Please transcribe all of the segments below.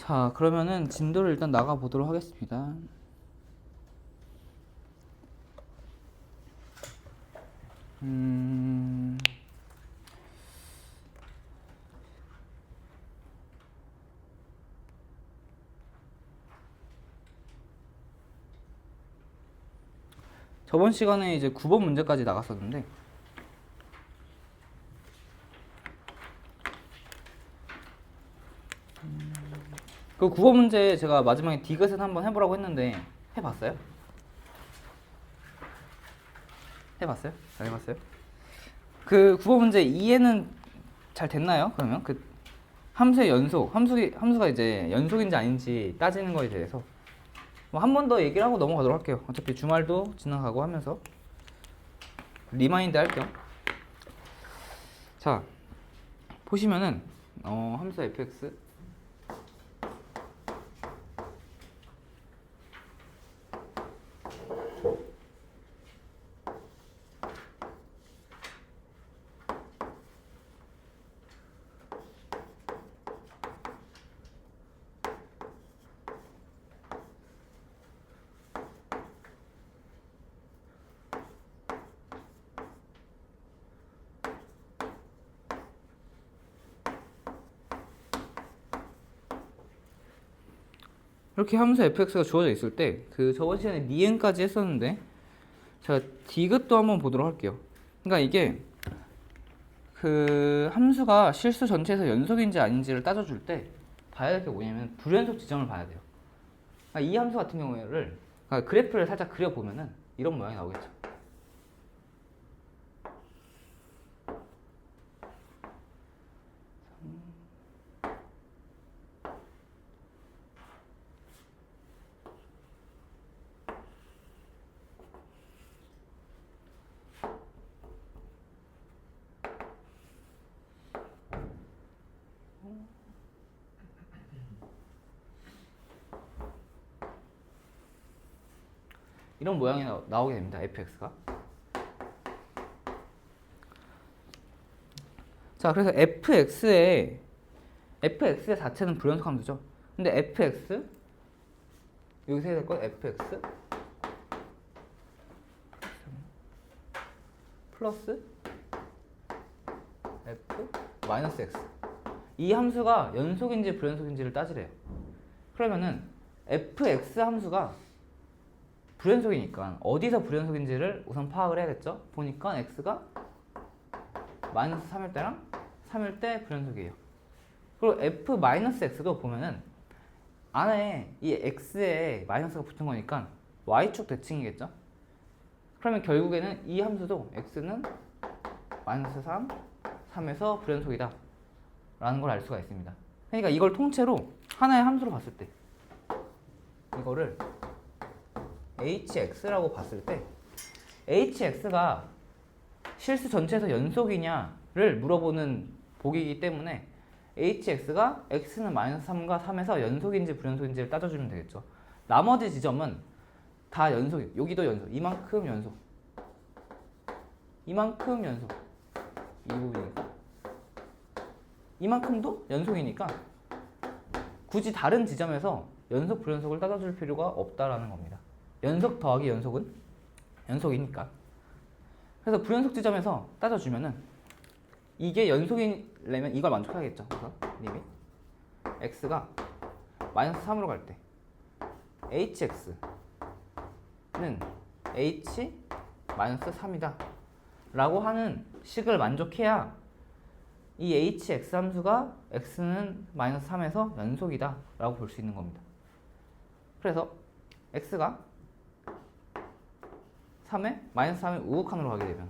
자, 그러면은 진도를 일단 나가 보도록 하겠습니다. 음, 저번 시간에 이제 9번 문제까지 나갔었는데, 그 9번 문제 제가 마지막에 디귿을 한번 해보라고 했는데, 해봤어요? 해봤어요? 잘 해봤어요? 그 9번 문제 이해는 잘 됐나요? 그러면 그 함수의 연속, 함수가 이제 연속인지 아닌지 따지는 거에 대해서 뭐 한 번 더 얘기를 하고 넘어가도록 할게요. 어차피 주말도 지나가고 하면서 리마인드 할 겸. 자, 보시면은 함수 fx 이렇게 함수 fx가 주어져 있을 때 그 저번 시간에 니은까지 했었는데 제가 디귿도 한번 보도록 할게요. 그러니까 이게 그 함수가 실수 전체에서 연속인지 아닌지를 따져줄 때 봐야 될 게 뭐냐면 불연속 지점을 봐야 돼요. 그러니까 이 함수 같은 경우를 그러니까 그래프를 살짝 그려보면은 이런 모양이 나오겠죠. 이런 모양이 나오게 됩니다. fx가. 자, 그래서 fx의 자체는 불연속 함수죠. 근데 fx 여기서 해야 될 건 fx 플러스 f 마이너스 x 이 함수가 연속인지 불연속인지를 따지래요. 그러면은 fx 함수가 불연속이니까 어디서 불연속인지를 우선 파악을 해야겠죠. 보니까 x가 마이너스 3일 때랑 3일 때 불연속이에요. 그리고 f 마이너스 x도 보면은 안에 이 x에 마이너스가 붙은 거니까 y축 대칭이겠죠. 그러면 결국에는 이 함수도 x는 마이너스 3, 3에서 불연속이다 라는 걸 알 수가 있습니다. 그러니까 이걸 통째로 하나의 함수로 봤을 때 이거를 hx라고 봤을 때 hx가 실수 전체에서 연속이냐를 물어보는 보기이기 때문에 hx가 x는 마이너스 3과 3에서 연속인지 불연속인지를 따져주면 되겠죠. 나머지 지점은 다 연속, 여기도 연속, 이만큼 연속, 이만큼 연속, 이 부분이니까 이만큼도 연속이니까 굳이 다른 지점에서 연속 불연속을 따져줄 필요가 없다라는 겁니다. 연속 더하기 연속은 연속이니까. 그래서 불연속 지점에서 따져주면은 이게 연속이려면 이걸 만족해야겠죠. 그래서 님이 x가 마이너스 3으로 갈 때 hx는 h 마이너스 3이다 라고 하는 식을 만족해야 이 hx 함수가 x는 마이너스 3에서 연속이다 라고 볼 수 있는 겁니다. 그래서 x가 3에 마이너스 3의 우극한으로 가게 되면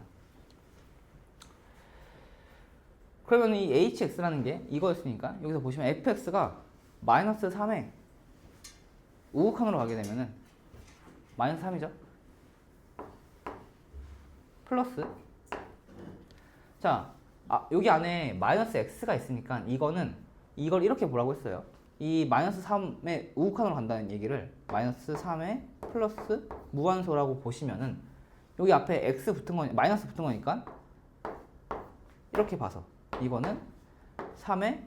그러면 이 hx라는 게 이거였으니까 여기서 보시면 fx가 마이너스 3에 우극한으로 가게 되면은 마이너스 3이죠. 플러스 자, 여기 안에 마이너스 x가 있으니까 이걸 이렇게 보라고 했어요. 이 마이너스 3의 우극한으로 간다는 얘기를 마이너스 3의 플러스 무한소라고 보시면은 여기 앞에 x 붙은 거 마이너스 붙은 거니까 이렇게 봐서 이거는 3의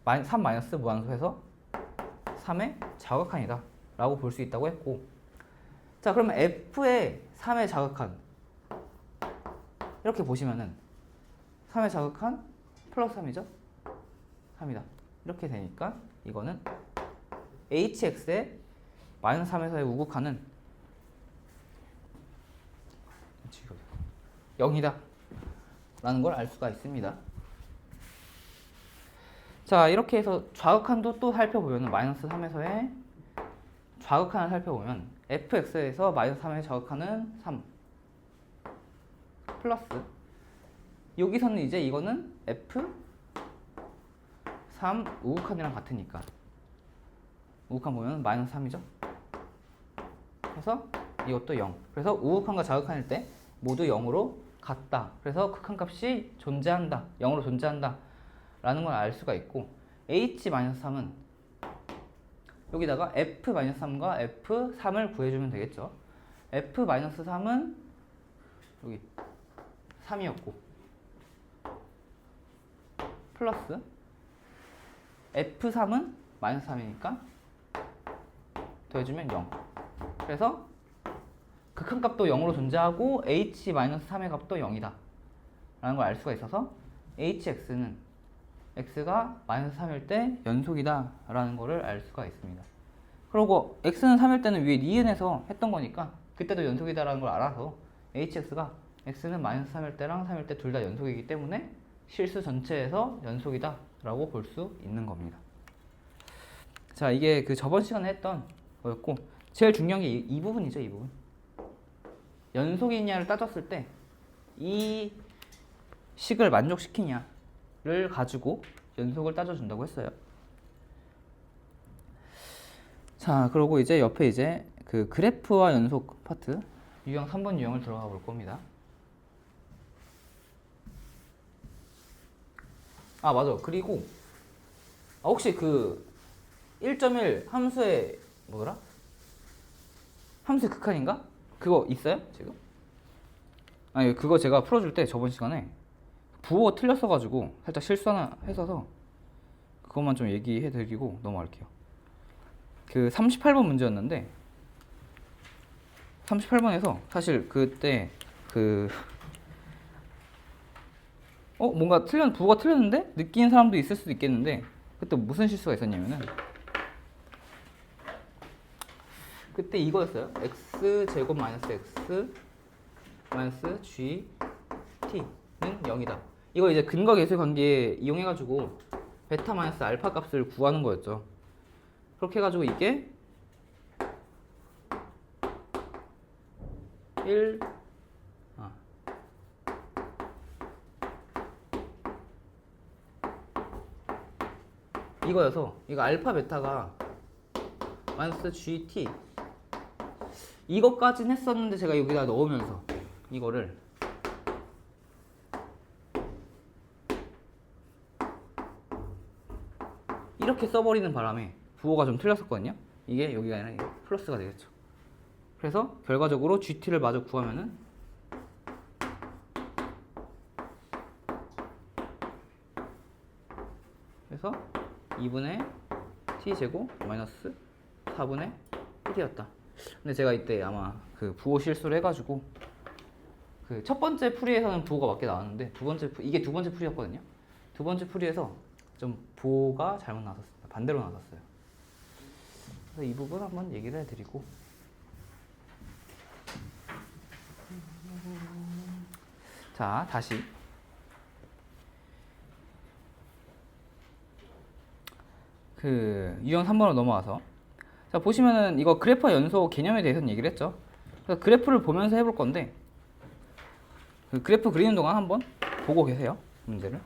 3 마이너스 무한소에서 3의 자극한이다 라고 볼 수 있다고 했고, 자 그러면 F의 3의 자극한 이렇게 보시면은 3의 자극한 플러스 3이죠? 3이다 이렇게 되니까 이거는 hx의 마이너스 3에서의 우극한은 0이다 라는 걸 알 수가 있습니다. 자 이렇게 해서 좌극한도 또 살펴보면 마이너스 3에서의 좌극한을 살펴보면 fx에서 마이너스 3의 좌극한은 3 플러스 여기서는 이제 이거는 f 3 우극한이랑 같으니까 우극한 보면 마이너스 3이죠. 그래서 이것도 0. 그래서 우극한과 좌극한일 때 모두 0으로 같다. 그래서 극한값이 존재한다. 0으로 존재한다. 라는 걸 알 수가 있고, h-3은 여기다가 f-3과 f3을 구해주면 되겠죠. f-3은 여기 3이었고 플러스 f3은 마이너스 3이니까 더해주면 0. 그래서 극한값도 0으로 존재하고 h-3의 값도 0이다 라는 걸 알 수가 있어서 hx는 x가 마이너스 3일 때 연속이다 라는 거를 알 수가 있습니다. 그리고 x는 3일 때는 위에 니은에서 했던 거니까 그때도 연속이다 라는 걸 알아서 hx가 x는 마이너스 3일 때랑 3일 때 둘 다 연속이기 때문에 실수 전체에서 연속이다 라고 볼 수 있는 겁니다. 자 이게 그 저번 시간에 했던 거였고, 제일 중요한 게 이 부분이죠. 이 부분 연속이냐를 따졌을 때 이 식을 만족시키냐를 가지고 연속을 따져준다고 했어요. 자 그리고 이제 옆에 이제 그 그래프와 연속 파트 유형 3번 유형을 들어가 볼 겁니다. 아 맞아. 그리고 혹시 그 1.1 함수의 뭐더라? 함수의 극한인가? 그거 있어요? 지금? 아니 그거 제가 풀어줄 때 저번 시간에 부호 틀렸어가지고 살짝 실수 하나 했어서 그것만 좀 얘기해드리고 넘어갈게요. 그 38번 문제였는데 38번에서 사실 그때 그 뭔가 부호가 틀렸는데 느끼는 사람도 있을 수도 있겠는데 그때 무슨 실수가 있었냐면은 그때 이거였어요. x제곱 마이너스 x 마이너스 g t는 0이다. 이거 이제 근거 계수 관계 이용해가지고 베타 마이너스 알파 값을 구하는 거였죠. 그렇게 해가지고 이게 1 이거여서 이거 알파 베타가 마이너스 gt 이것까진 했었는데 제가 여기다 넣으면서 이거를 이렇게 써버리는 바람에 부호가 좀 틀렸었거든요. 이게 여기가 아니라 이게 플러스가 되겠죠. 그래서 결과적으로 GT를 마저 구하면은 그래서 2분의 t제곱 마이너스 4분의 1이었다. 근데 제가 이때 아마 그 부호 실수를 해가지고 그 첫 번째 풀이에서는 부호가 맞게 나왔는데 이게 두 번째 풀이였거든요. 두 번째 풀이에서 좀 부호가 잘못 나왔습니다. 반대로 나왔어요. 그래서 이 부분 한번 얘기를 해드리고 자 다시 그 유형 3번으로 넘어와서 자 보시면은 이거 그래프와 연속 개념에 대해서는 얘기를 했죠. 그래서 그래프를 보면서 해볼 건데 그 그래프 그리는 동안 한번 보고 계세요. 문제를.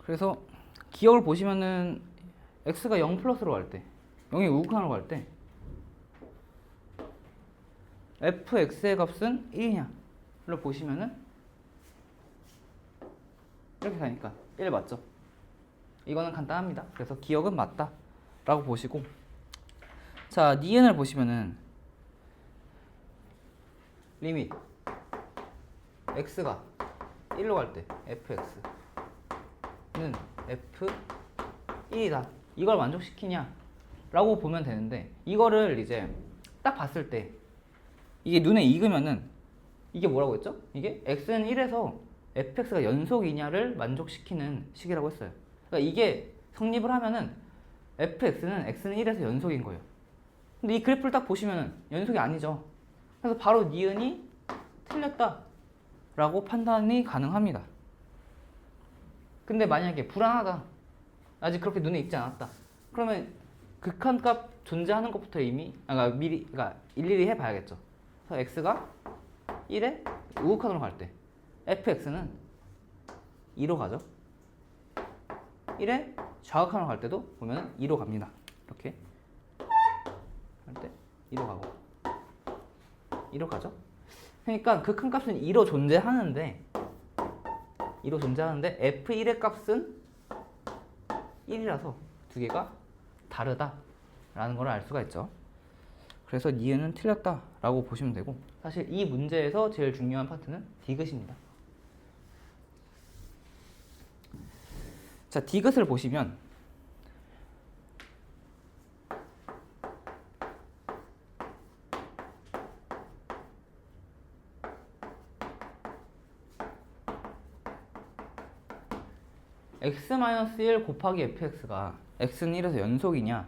그래서 기억을 보시면은 x가 0 플러스로 갈 때, 0이 우극한으로 갈 때 fx의 값은 1이냐를 보시면은 이렇게 가니까 1 맞죠? 이거는 간단합니다. 그래서 기억은 맞다 라고 보시고, 자 니은을 보시면은 리밋 x가 1로 갈 때 fx는 f1이다 이걸 만족시키냐 라고 보면 되는데, 이거를 이제 딱 봤을 때 이게 눈에 익으면은 이게 뭐라고 했죠? 이게 x는 1에서 fx가 연속이냐를 만족시키는 식이라고 했어요. 그러니까 이게 성립을 하면은 fx는 x는 1에서 연속인 거예요. 근데 이 그래프를 딱 보시면은 연속이 아니죠. 그래서 바로 니은이 틀렸다 라고 판단이 가능합니다. 근데 만약에 불안하다, 아직 그렇게 눈에 익지 않았다, 그러면 극한값 존재하는 것부터 이미 그러니까 일일이 해봐야겠죠. 그래서 x가 1에 우극한으로 갈 때 fx는 2로 가죠. 1에 좌극한으로 갈 때도 보면 2로 갑니다. 이렇게 할 때 2로 가고 2로 가죠. 그러니까 극한값은 2로 존재하는데 f1의 값은 1이라서 두 개가 다르다라는 걸 알 수가 있죠. 그래서 니은은 틀렸다라고 보시면 되고, 사실 이 문제에서 제일 중요한 파트는 디귿입니다. 자, 디귿을 보시면 x-1 곱하기 fx가 x는 1에서 연속이냐를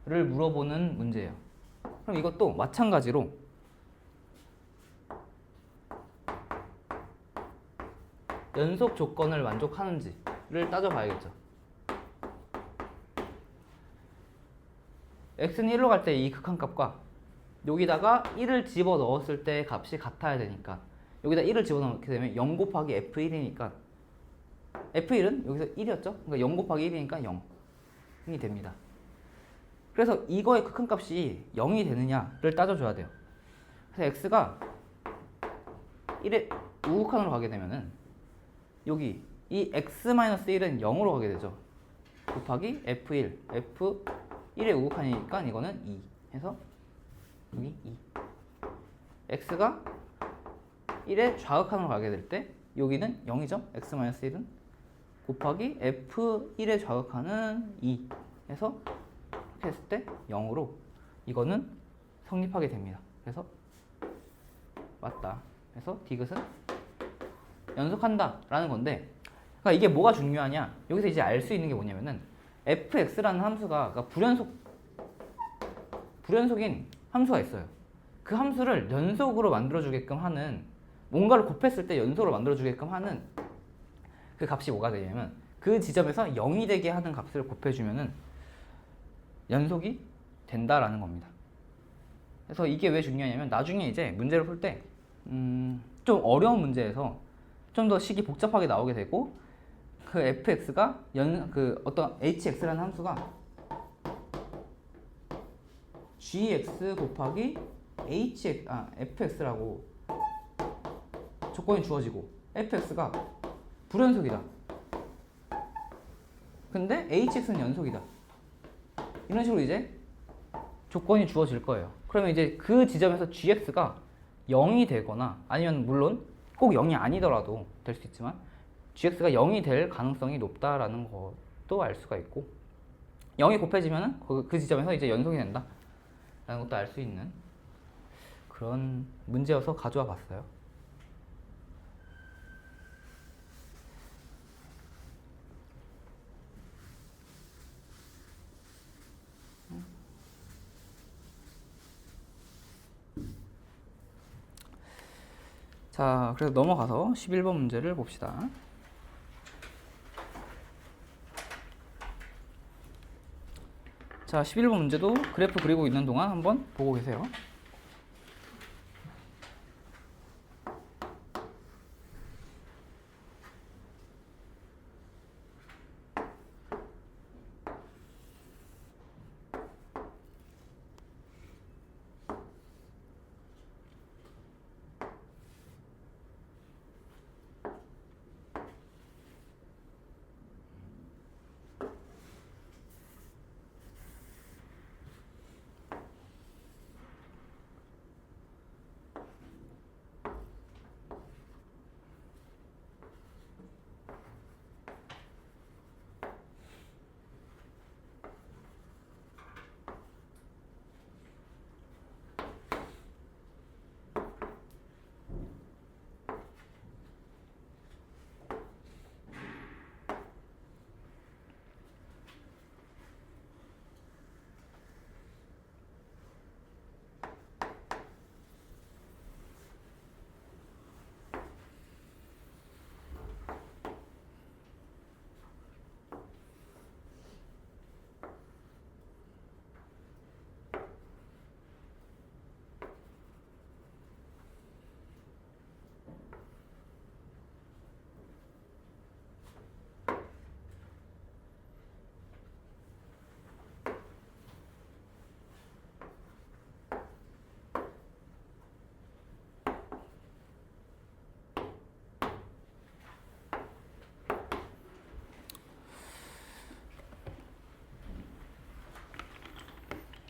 물어보는 문제예요. 그럼 이것도 마찬가지로 연속 조건을 만족하는지를 따져봐야겠죠. x는 1로 갈 때 이 극한값과 여기다가 1을 집어넣었을 때 값이 같아야 되니까, 여기다 1을 집어넣게 되면 0 곱하기 f1이니까 f1은 여기서 1이었죠? 그러니까 0 곱하기 1이니까 0이 됩니다. 그래서 이거의 극한값이 0이 되느냐를 따져줘야 돼요. 그래서 x가 1의 우극한으로 가게 되면은 여기 이 x-1은 0으로 가게 되죠. 곱하기 f1, f1의 우극한이니까 이거는 2 해서 여기 2. x가 1의 좌극한으로 가게 될 때 여기는 0이죠. x-1은 곱하기 f1의 좌극한은 2 해서 이렇게 했을 때 0으로 이거는 성립하게 됩니다. 그래서 맞다. 그래서 디귿은 연속한다 라는 건데, 그러니까 이게 뭐가 중요하냐, 여기서 이제 알 수 있는 게 뭐냐면은 fx라는 함수가, 그러니까 불연속인 함수가 있어요. 그 함수를 연속으로 만들어주게끔 하는, 뭔가를 곱했을 때 연속으로 만들어주게끔 하는 그 값이 뭐가 되냐면, 그 지점에서 0이 되게 하는 값을 곱해주면은 연속이 된다라는 겁니다. 그래서 이게 왜 중요하냐면, 나중에 이제 문제를 풀 때 좀 어려운 문제에서 좀 더 식이 복잡하게 나오게 되고, 그 fx가 어떤 hx라는 함수가 gx 곱하기 fx라고 조건이 주어지고, fx가 불연속이다. 근데 hx는 연속이다. 이런 식으로 이제 조건이 주어질 거예요. 그러면 이제 그 지점에서 gx가 0이 되거나, 아니면 물론 꼭 0이 아니더라도 될 수 있지만 gx가 0이 될 가능성이 높다라는 것도 알 수가 있고, 0이 곱해지면은 그 지점에서 이제 연속이 된다 라는 것도 알 수 있는 그런 문제여서 가져와 봤어요. 자, 그래서 넘어가서 11번 문제를 봅시다. 자, 11번 문제도 그래프 그리고 있는 동안 한번 보고 계세요.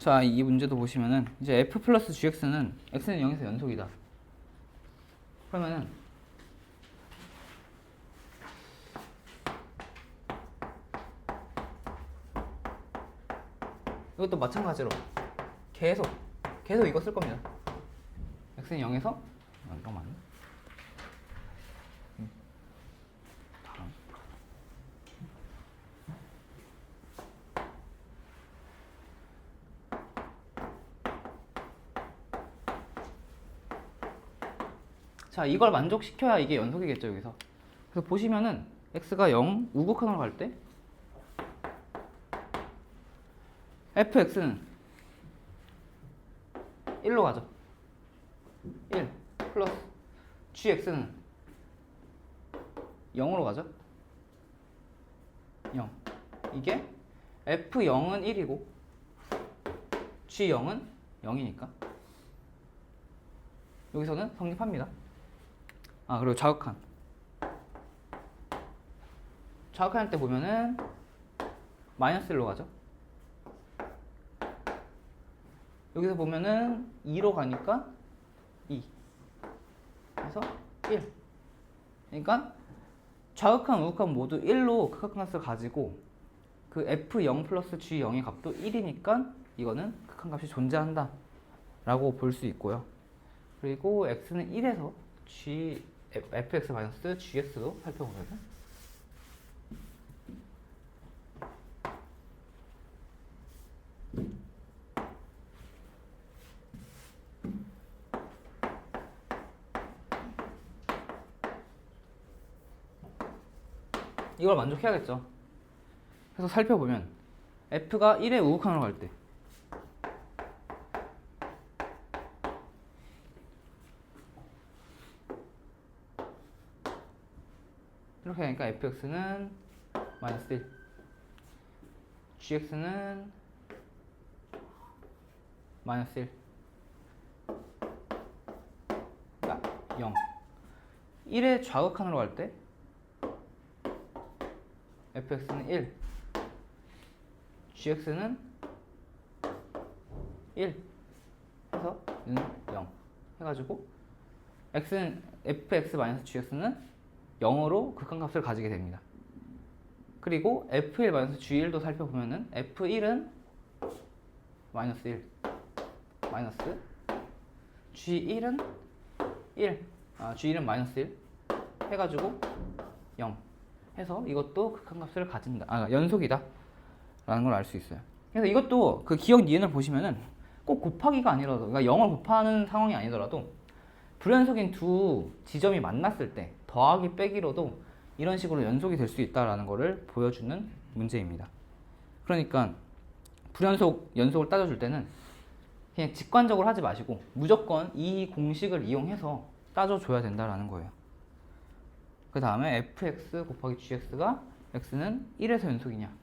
자, 이 문제도 보시면은 이제 f 플러스 gx는 x는 0에서 연속이다. 그러면은 이것도 마찬가지로 계속 이거 쓸 겁니다. x는 0에서 이거 맞나? 다음. 자, 이걸 만족시켜야 이게 연속이겠죠, 여기서. 그래서 보시면은 x가 0 우극한으로 갈 때 fx는 1로 가죠. 1 플러스 gx는 0으로 가죠. 0. 이게 f0은 1이고 g0은 0이니까 여기서는 성립합니다. 아, 그리고 자극한 할 때 보면은 마이너스 1로 가죠. 여기서 보면은 2로 가니까 2 그래서 1. 그러니까 좌극한 우극한 모두 1로 극한값을 가지고 그 f0 플러스 g0의 값도 1이니까 이거는 극한값이 존재한다 라고 볼 수 있고요. 그리고 x는 1에서 fx 마이너스 gx도 살펴보면 이걸 만족해야겠죠. 그래서 살펴보면 f가 1의 우극한으로 갈 때 이렇게 하니까 fx는 마이너스 1 gx는 마이너스 1 그러니까 0 1의 좌극한으로 갈 때 fx는 1 gx는 1 해서 0 해가지고 x는 fx-gx는 0으로 극한값을 가지게 됩니다. 그리고 f1-g1도 살펴보면은 f1은 마이너스 1 마이너스 g1은 1 g1은 마이너스 1 해가지고 0 해서 이것도 극한값을 가진다. 연속이다 라는 걸 알 수 있어요. 그래서 이것도 그 기억 니은을 보시면은 꼭 곱하기가 아니라도, 그러니까 0을 곱하는 상황이 아니더라도 불연속인 두 지점이 만났을 때 더하기 빼기로도 이런 식으로 연속이 될 수 있다라는 것을 보여주는 문제입니다. 그러니까 불연속, 연속을 따져줄 때는 그냥 직관적으로 하지 마시고 무조건 이 공식을 이용해서 따져줘야 된다라는 거예요. 그 다음에 fx 곱하기 gx가 x는 1에서 연속이냐.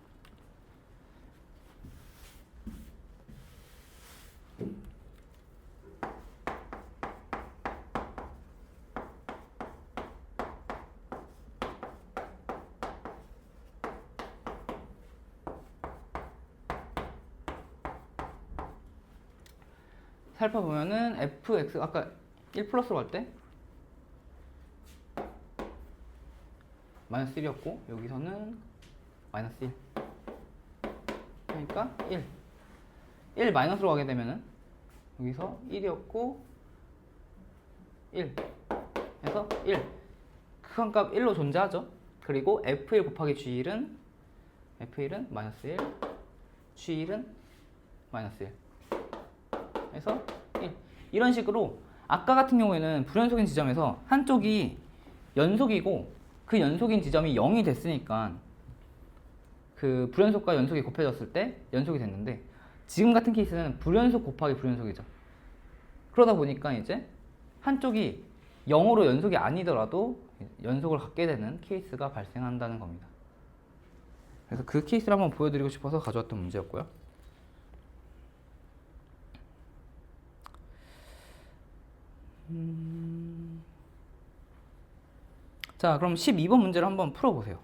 살펴보면은 fx 아까 1 플러스로 갈 때 마이너스 1이었고 여기서는 마이너스 1 그러니까 1 마이너스로 가게 되면은 여기서 1이었고 1 해서 1 극한값 1로 존재하죠. 그리고 f1 곱하기 g1은 마이너스 1 g1은 마이너스 1 해서 1 이런 식으로 아까 같은 경우에는 불연속인 지점에서 한쪽이 연속이고 그 연속인 지점이 0이 됐으니까 그 불연속과 연속이 곱해졌을 때 연속이 됐는데 지금 같은 케이스는 불연속 곱하기 불연속이죠. 그러다 보니까 이제 한쪽이 0으로 연속이 아니더라도 연속을 갖게 되는 케이스가 발생한다는 겁니다. 그래서 그 케이스를 한번 보여드리고 싶어서 가져왔던 문제였고요. 자, 그럼 12번 문제를 한번 풀어보세요.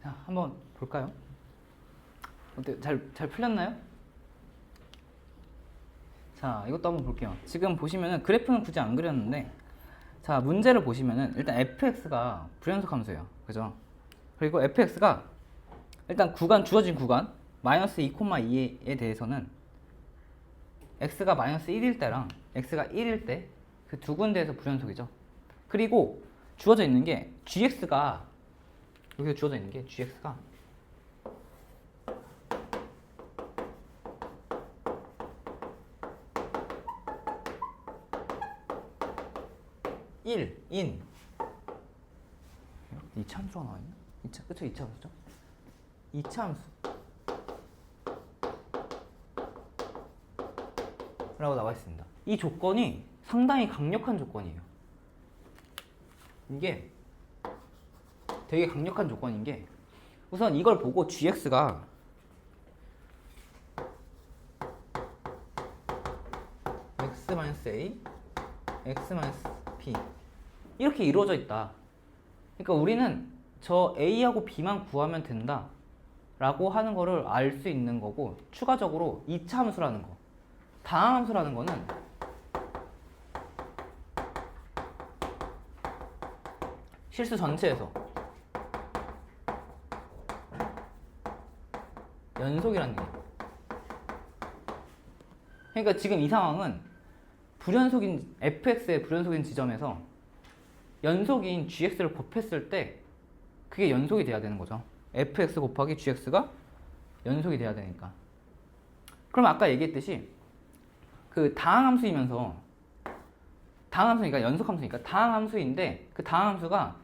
자, 한번 볼까요? 어때? 잘 풀렸나요? 자, 이것도 한번 볼게요. 지금 보시면은 그래프는 굳이 안 그렸는데, 자, 문제를 보시면은 일단 fx가 불연속 함수예요. 그죠? 그리고 fx가 일단 주어진 구간 마이너스 2,2에 대해서는 x가 마이너스 1일 때랑 x가 1일 때 그 두 군데에서 불연속이죠. 그리고 주어져 있는 게 gx가 여기서 주어져 있는 게 gx가 1인 이차 함수가 나와있나? 그쵸? 2차 함수죠? 2차 함수 라고 나와 있습니다. 이 조건이 상당히 강력한 조건이에요. 이게 되게 강력한 조건인 게 우선 이걸 보고 gx가 x-a, x-p 이렇게 이루어져 있다. 그러니까 우리는 저 a하고 b만 구하면 된다 라고 하는 거를 알 수 있는 거고, 추가적으로 2차 함수라는 거, 다항 함수라는 거는 실수 전체에서 연속이라는 얘기예요. 그러니까 지금 이 상황은 불연속인 fx의 불연속인 지점에서 연속인 gx를 곱했을 때 그게 연속이 돼야 되는 거죠. fx 곱하기 gx가 연속이 돼야 되니까. 그럼 아까 얘기했듯이 그 다항함수이면서 다항함수니까 연속함수니까 다항함수인데 그 다항함수가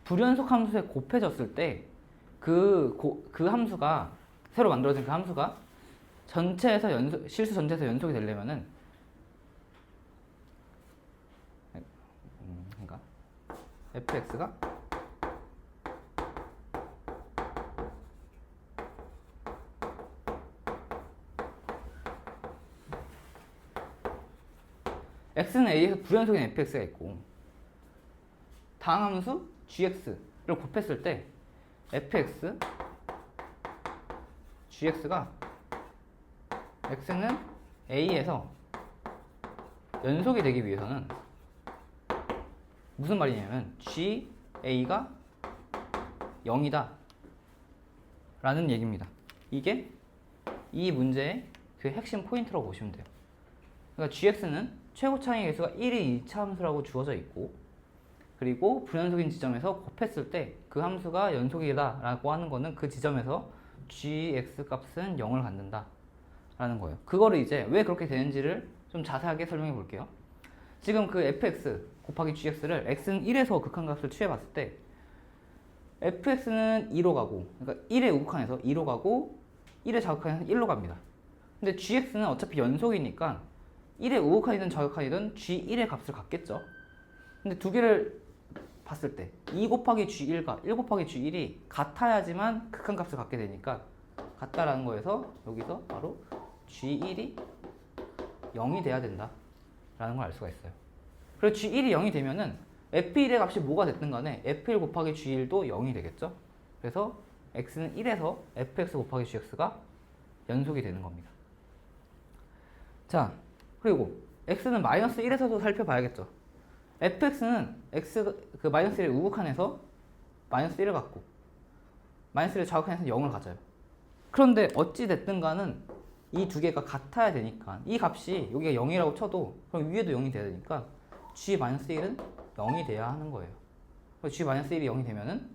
불연속 함수에 곱해졌을 때 그 함수가 새로 만들어진 그 함수가 전체에서 실수 전체에서 연속이 되려면은 그러니까 fx가 x는 a에서 불연속인 fx가 있고 다항함수 gx를 곱했을 때 fx gx가 x는 a에서 연속이 되기 위해서는 무슨 말이냐면 ga가 0이다 라는 얘기입니다. 이게 이 문제의 그 핵심 포인트라고 보시면 돼요. 그러니까 gx는 최고 차이 개수가 1이 2차 함수라고 주어져 있고, 그리고 불연속인 지점에서 곱했을 때 그 함수가 연속이다 라고 하는 거는 그 지점에서 gx 값은 0을 갖는다 라는 거예요. 그거를 이제 왜 그렇게 되는지를 좀 자세하게 설명해 볼게요. 지금 그 fx 곱하기 gx를 x는 1에서 극한값을 취해봤을 때 fx는 2로 가고, 그러니까 1의 우극한에서 2로 가고 1의 자극한에서 1로 갑니다. 근데 gx는 어차피 연속이니까 1의 우극한이든 자극한이든 g1의 값을 갖겠죠. 근데 두 개를 봤을 때 2 곱하기 g1과 1 곱하기 g1이 같아야지만 극한값을 갖게 되니까 같다라는 거에서 여기서 바로 g1이 0이 돼야 된다 라는 걸 알 수가 있어요. 그리고 g1이 0이 되면은 f1의 값이 뭐가 됐든 간에 f1 곱하기 g1도 0이 되겠죠. 그래서 x는 1에서 fx 곱하기 gx가 연속이 되는 겁니다. 자, 그리고 x는 마이너스 1에서도 살펴봐야겠죠. fx는 x 그 마이너스 1의 우극한에서 마이너스 1을 갖고 마이너스 1의 좌극한에서 0을 가져요. 그런데 어찌 됐든 간은 이 두 개가 같아야 되니까 이 값이 여기가 0이라고 쳐도 그럼 위에도 0이 돼야 되니까 g-1은 0이 돼야 하는 거예요. g-1이 0이 되면은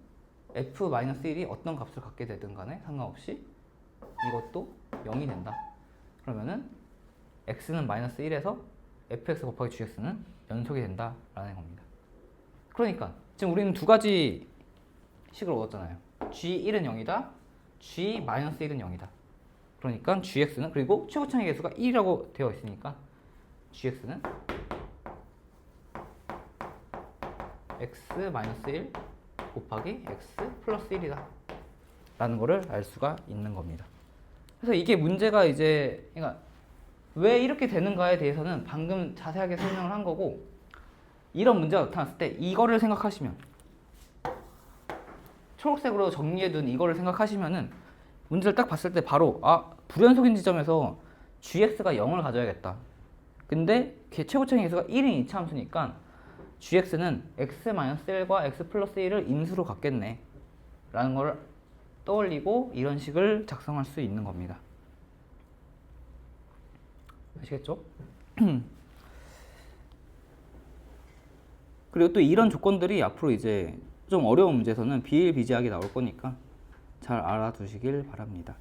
f-1이 어떤 값을 갖게 되든 간에 상관없이 이것도 0이 된다. 그러면은 x는 마이너스 1에서 fx 곱하기 gx는 연속이 된다라는 겁니다. 그러니까 지금 우리는 두 가지 식을 얻었잖아요. g1은 0이다, g-1은 0이다. 그러니까 gx는, 그리고 최고차이 개수가 1이라고 되어 있으니까 gx는 x-1 곱하기 x 플러스 1이다 라는 거를 알 수가 있는 겁니다. 그래서 이게 문제가 이제, 그러니까 왜 이렇게 되는가에 대해서는 방금 자세하게 설명을 한 거고, 이런 문제가 나타났을 때 이거를 생각하시면 초록색으로 정리해둔 이거를 생각하시면은 문제를 딱 봤을 때 바로 불연속인 지점에서 gx가 0을 가져야겠다. 근데 최고차의 계수가 1인 2차 함수니까 gx는 x-1과 x 플러스 1을 인수로 갖겠네 라는 걸 떠올리고 이런 식을 작성할 수 있는 겁니다. 아시겠죠? 그리고 또 이런 조건들이 앞으로 이제 좀 어려운 문제에서는 비일비재하게 나올 거니까 잘 알아두시길 바랍니다.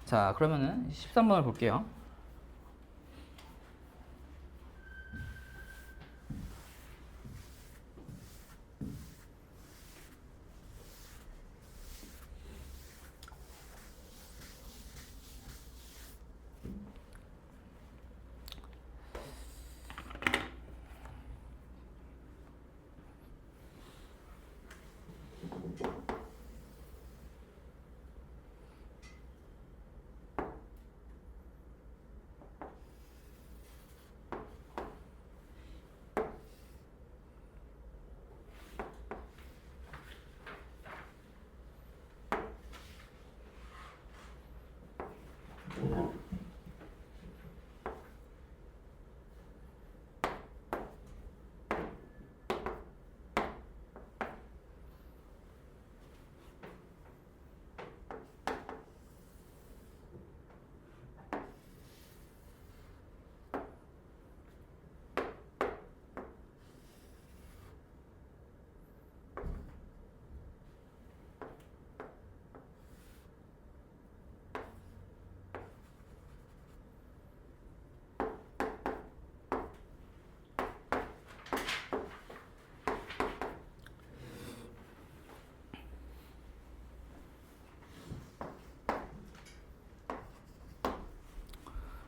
자, 그러면은 13번을 볼게요.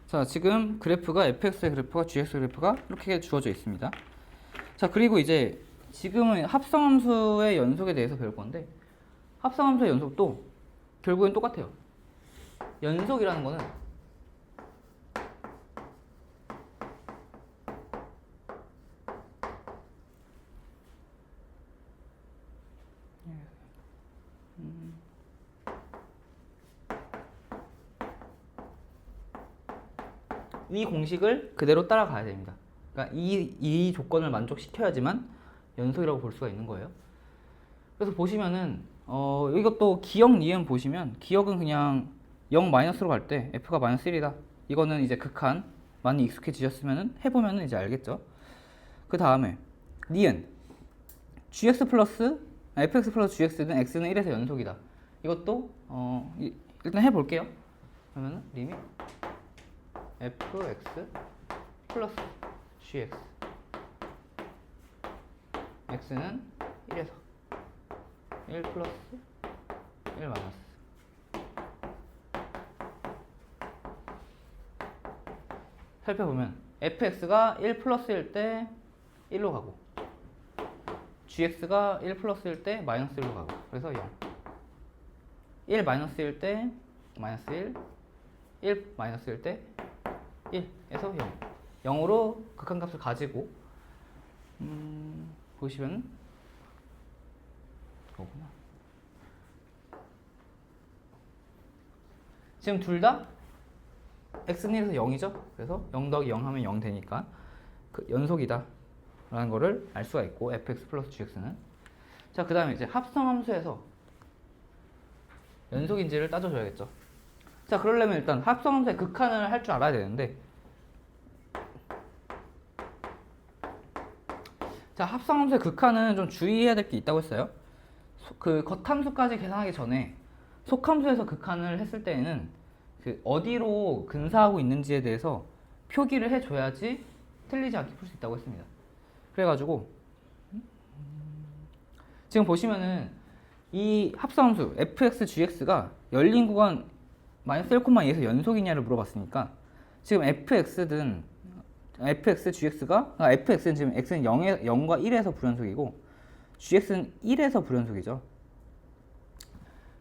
자, 지금 그래프가 fx의 그래프가 gx 그래프가 이렇게 주어져 있습니다. 자, 그리고 이제 지금은 합성함수의 연속에 대해서 배울 건데 합성함수의 연속도 결국엔 똑같아요. 연속이라는 거는 이 공식을 그대로 따라가야 됩니다. 그러니까 이 조건을 만족시켜야지만 연속이라고 볼 수가 있는 거예요. 그래서 보시면은 이것도 기억 니은 보시면 기억은 그냥 0 마이너스로 갈 때 f가 마이너스 1이다. 이거는 이제 극한 많이 익숙해지셨으면은 해보면은 이제 알겠죠. 그 다음에 니은 gx 플러스 fx 플러스 gx는 x는 1에서 연속이다. 이것도 일단 해볼게요. 그러면은 리밋 fx 플러스 gx x는 1에서 1 플러스 1 마이너스 살펴보면 fx가 1 플러스일 때 1로 가고 gx가 1 플러스일 때 마이너스 1로 가고 그래서 0 1 마이너스일 때 마이너스 1 마이너스일 때 1에서 0 0으로 극한값을 가지고 보시면 거구나. 지금 둘 다 x는 1에서 0이죠. 그래서 0 더하기 0 하면 0 되니까 그 연속이다 라는 거를 알 수가 있고 fx 플러스 gx는 자, 그 다음에 이제 합성함수에서 연속인지를 따져줘야겠죠. 자, 그러려면 일단 합성함수의 극한을 할 줄 알아야 되는데 자, 합성함수의 극한은 좀 주의해야 될 게 있다고 했어요. 그 겉함수까지 계산하기 전에 속함수에서 극한을 했을 때에는 그 어디로 근사하고 있는지에 대해서 표기를 해줘야지 틀리지 않게 풀 수 있다고 했습니다. 그래가지고 지금 보시면은 이 합성함수 fx, gx가 열린 구간 마이너스 1,2에서 연속이냐를 물어봤으니까 지금 fx든 fx, gx가 fx는 지금 x는 0과 1에서 불연속이고 gx는 1에서 불연속이죠.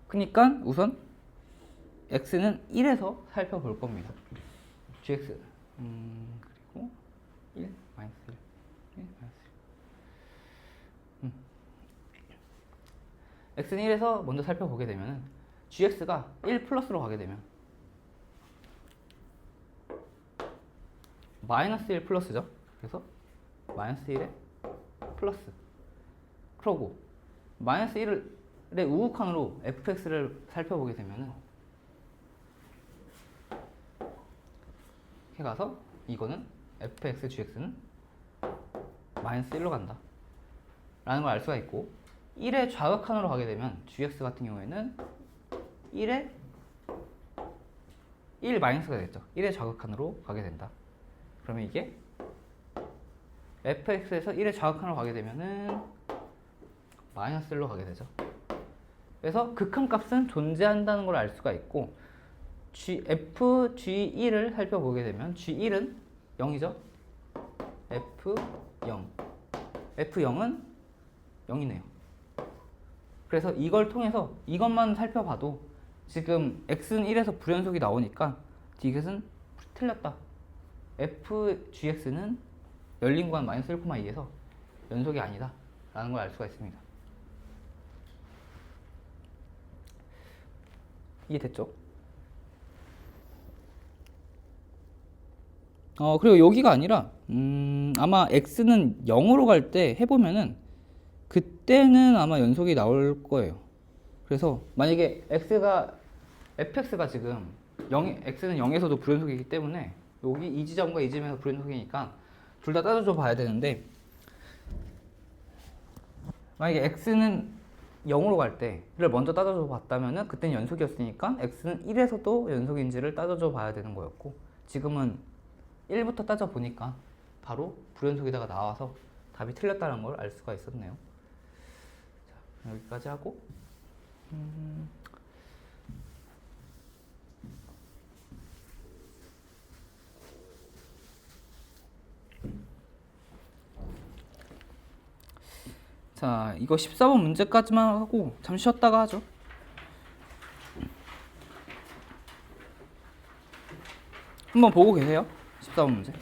그러니까 우선 x는 1에서 살펴볼 겁니다. gx 그리고 1 마이너스 1, 1 마이너스 1 x는 1에서 먼저 살펴보게 되면 gx가 1 플러스로 가게 되면 마이너스 1 플러스죠. 그래서 마이너스 1에 플러스. 그러고 마이너스 1의 우극한으로 fx를 살펴보게 되면은 이렇게 가서 이거는 fx gx는 마이너스 1로 간다 라는 걸 알 수가 있고, 1의 좌극한으로 가게 되면 gx 같은 경우에는 1의 1 마이너스가 되겠죠. 1의 좌극한으로 가게 된다. 그러면 이게 fx에서 1의 좌극한으로 가게 되면은 마이너스 1로 가게 되죠. 그래서 극한값은 존재한다는 걸 알 수가 있고, f g1을 살펴보게 되면 g1은 0이죠. f0 f0은 0이네요. 그래서 이걸 통해서 이것만 살펴봐도 지금 x는 1에서 불연속이 나오니까 dx는 틀렸다. fgx는 열린 구간 마이너스 1,2에서 연속이 아니다 라는 걸 알 수가 있습니다. 이해됐죠? 그리고 여기가 아니라 아마 x는 0으로 갈 때 해보면은 그때는 아마 연속이 나올 거예요. 그래서 만약에 fx가 지금 0, x는 0에서도 불연속이기 때문에 여기 이 지점과 이 지점에서 불연속이니까 둘 다 따져줘 봐야 되는데, 만약에 x는 0으로 갈 때를 먼저 따져줘 봤다면은 그때는 연속이었으니까 x는 1에서도 연속인지를 따져줘 봐야 되는 거였고, 지금은 1부터 따져 보니까 바로 불연속이다가 나와서 답이 틀렸다는 걸 알 수가 있었네요. 자, 여기까지 하고 자, 이거 14번 문제까지만 하고 잠시 쉬었다가 하죠. 한번 보고 계세요. 14번 문제.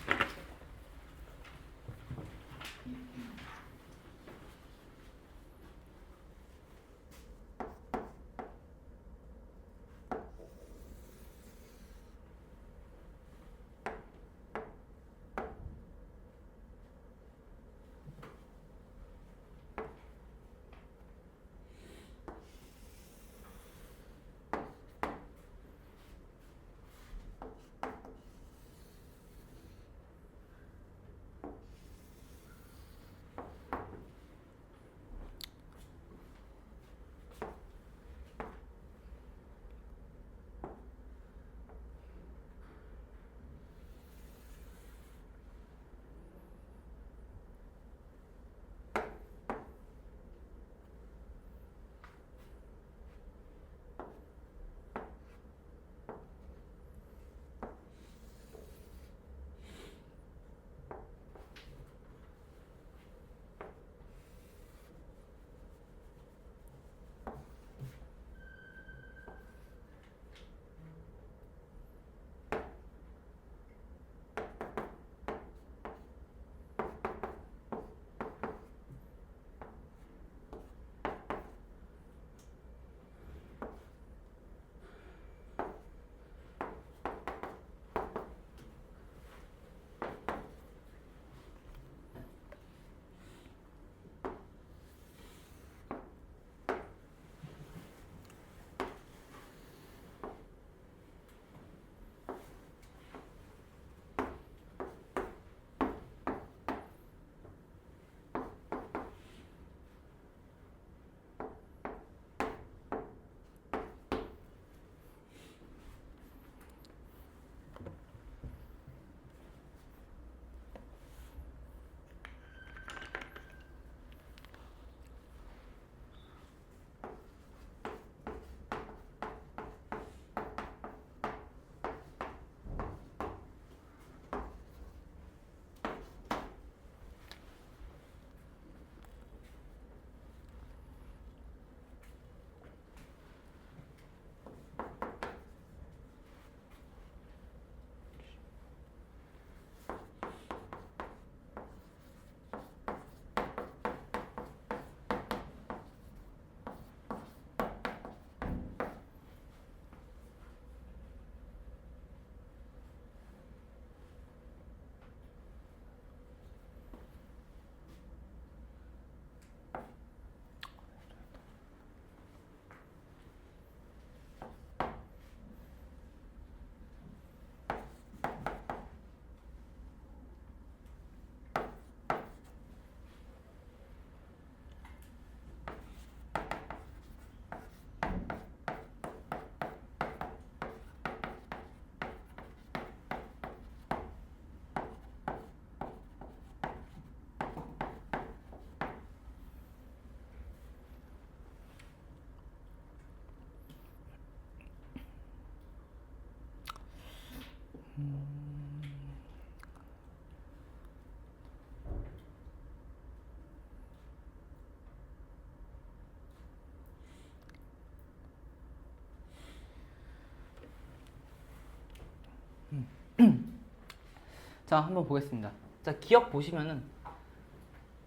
자, 한번 보겠습니다. 자, 기억 보시면은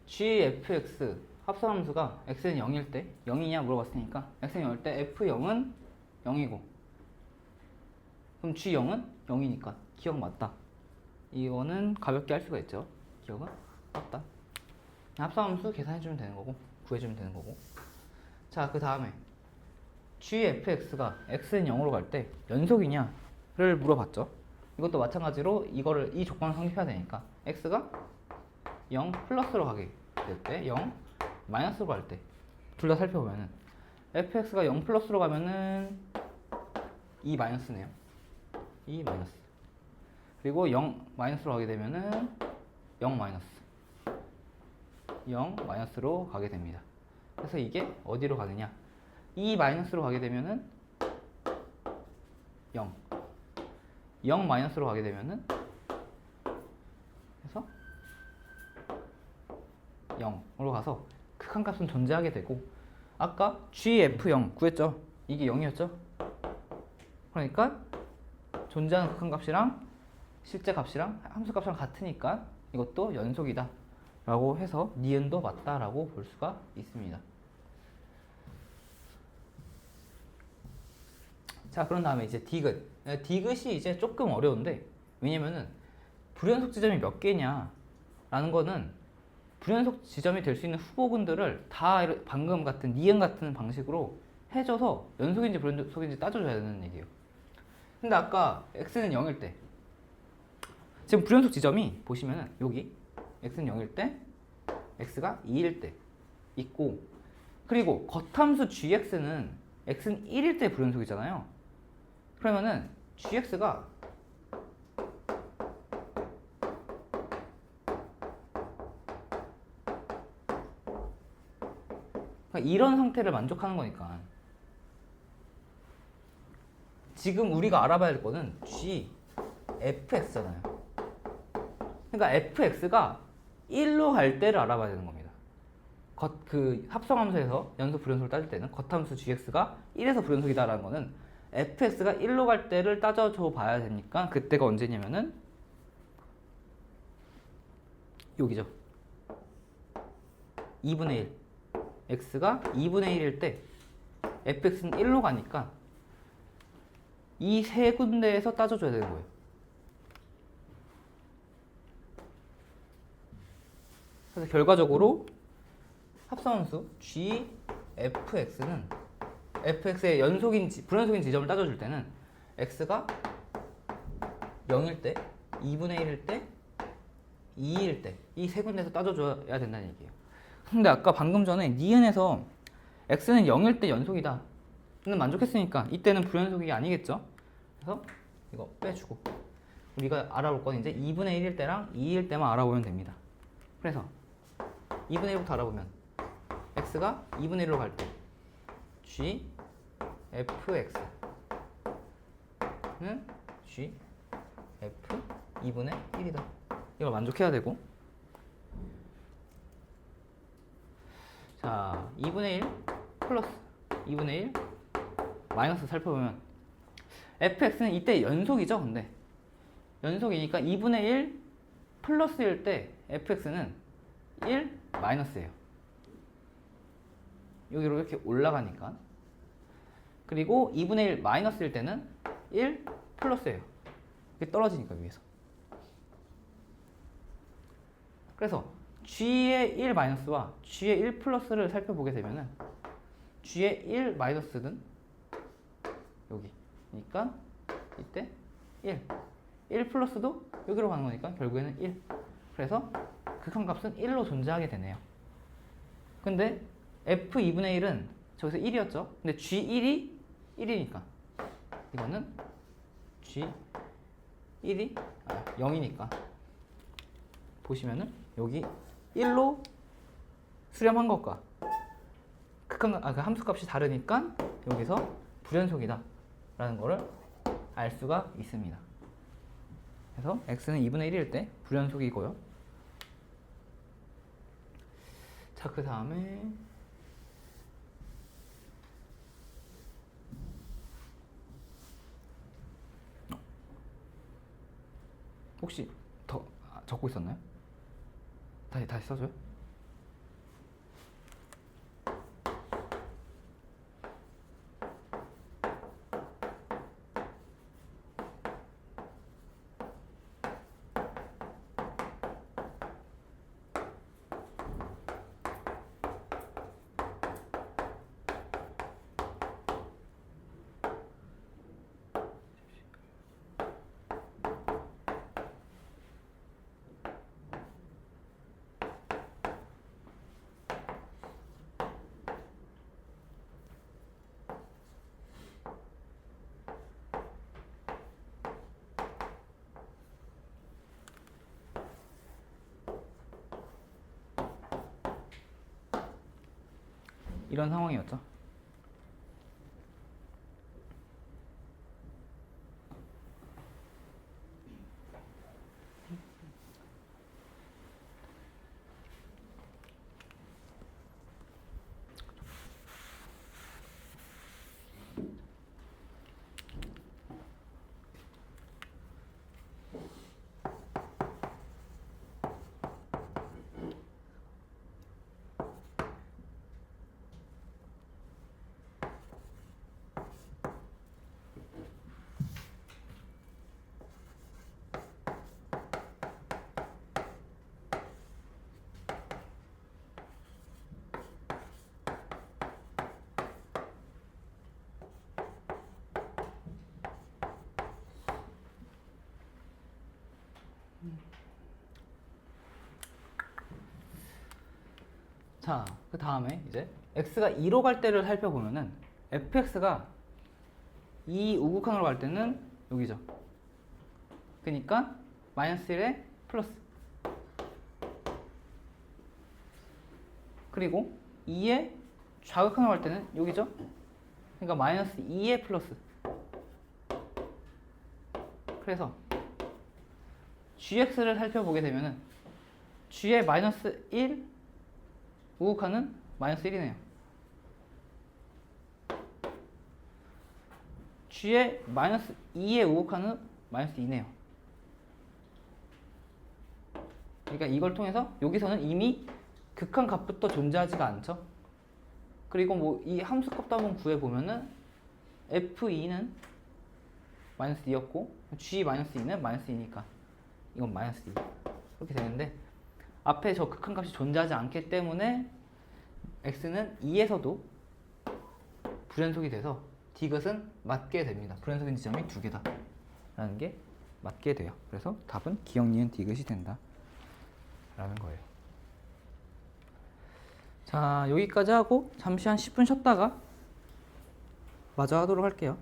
gfx 합성함수가 x는 0일 때 0이냐 물어봤으니까 x는 0일 때 f0은 0이고 그럼 g0은 0이니까 기억 맞다. 이거는 가볍게 할 수가 있죠. 기억은 맞다. 합성함수 계산해주면 되는 거고 구해주면 되는 거고. 자, 그 다음에 gfx가 x는 0으로 갈 때 연속이냐를 물어봤죠. 이것도 마찬가지로 이 조건을 성립해야 되니까 x가 0 플러스로 가게 될 때 0 마이너스로 갈 때 둘 다 살펴보면은 fx가 0 플러스로 가면은 2 마이너스네요. 2 마이너스. 그리고 0 마이너스로 가게 되면은 0 마이너스. 0 마이너스로 가게 됩니다. 그래서 이게 어디로 가느냐? 2 마이너스로 가게 되면은 0. 0 마이너스로 가게 되면은 그래서 0으로 가서 극한값은 존재하게 되고 아까 gf0 구했죠? 이게 0이었죠? 그러니까 존재하는 극한값이랑 실제 값이랑 함수값이랑 같으니까 이것도 연속이다 라고 해서 니은도 맞다 라고 볼 수가 있습니다. 자, 그런 다음에 이제 디귿. 디귿이 이제 조금 어려운데 왜냐면은 불연속 지점이 몇 개냐 라는 거는 불연속 지점이 될 수 있는 후보군들을 다 방금 같은 니은 같은 방식으로 해줘서 연속인지 불연속인지 따져줘야 되는 얘기예요. 근데 아까 x는 0일 때 지금 불연속 지점이 보시면은 여기 x는 0일 때 x가 2일 때 있고 그리고 겉함수 gx는 x는 1일 때 불연속이잖아요. 그러면은 gx가 이런 상태를 만족하는 거니까 지금 우리가 알아봐야 할 거는 gfx잖아요. 그러니까 fx가 1로 갈 때를 알아봐야 되는 겁니다. 그 합성함수에서 연속 불연속을 따질 때는 겉함수 gx가 1에서 불연속이다라는 거는 fx가 1로 갈 때를 따져줘 봐야 되니까 그때가 언제냐면은 여기죠. 2분의 1 x가 2분의 1일 때 fx는 1로 가니까 이 세 군데에서 따져줘야 되는 거예요. 그래서 결과적으로 합성함수 gfx는 fx의 연속인지 불연속인 지점을 따져줄 때는 x가 0일 때, 2분의 1일 때, 2일 때 이 세 군데에서 따져줘야 된다는 얘기예요. 근데 아까 방금 전에 니은에서 x는 0일 때 연속이다 는 만족했으니까 이때는 불연속이 아니겠죠. 그래서 이거 빼주고 우리가 알아볼 건 이제 2분의 1일 때랑 2일 때만 알아보면 됩니다. 그래서 2분의 1부터 알아보면 x가 2분의 1로 갈 때 g fx는 g f 2분의 1이다. 이걸 만족해야 되고 자 2분의 1 플러스 2분의 1 마이너스 살펴보면 fx는 이때 연속이죠. 근데 연속이니까 2분의 1 플러스일 때 fx는 1 마이너스예요. 여기로 이렇게 올라가니까. 그리고 2분의 1 마이너스일 때는 1 플러스예요. 이게 떨어지니까 위에서. 그래서 g의 1 마이너스와 g의 1 플러스를 살펴보게 되면은 g의 1 마이너스는 여기니까 이때 1 플러스도 여기로 가는 거니까 결국에는 1. 그래서 극한값은 1로 존재하게 되네요. 근데 f2분의 1은 저기서 1이었죠. 근데 g1이 1이니까 이거는 g1이 0이니까 보시면은 여기 1로 수렴한 것과 그 함수값이 다르니까 여기서 불연속이다 라는 거를 알 수가 있습니다. 그래서 x는 2분의 1일 때 불연속이고요. 자, 그 다음에 혹시 더 적고 있었나요? 다시 써줘요. 이런 상황이었죠. 자, 그 다음에 이제 x가 2로 갈 때를 살펴보면은 fx가 이 우극한으로 갈 때는 여기죠. 그러니까 마이너스 1에 플러스. 그리고 2의 좌극한으로 갈 때는 여기죠. 그러니까 마이너스 2에 플러스. 그래서 gx를 살펴보게 되면은 g의 마이너스 1 우극한은 마이너스 1이네요. g의 마이너스 2의 우극한은 마이너스 2네요. 그러니까 이걸 통해서 여기서는 이미 극한 값부터 존재하지가 않죠. 그리고 뭐 이 함수 값도 한번 구해보면은 f2는 마이너스 2였고 g 마이너스 2는 마이너스 2니까 이건 마이너스 2 이렇게 되는데, 앞에 저 극한 값이 존재하지 않기 때문에 x는 2에서도 불연속이 돼서 디귿은 맞게 됩니다. 불연속인 지점이 2개다 라는 게 맞게 돼요. 그래서 답은 기억 니은 디귿이 된다 라는 거예요. 자, 여기까지 하고 잠시 한 10분 쉬었다가 마저 하도록 할게요.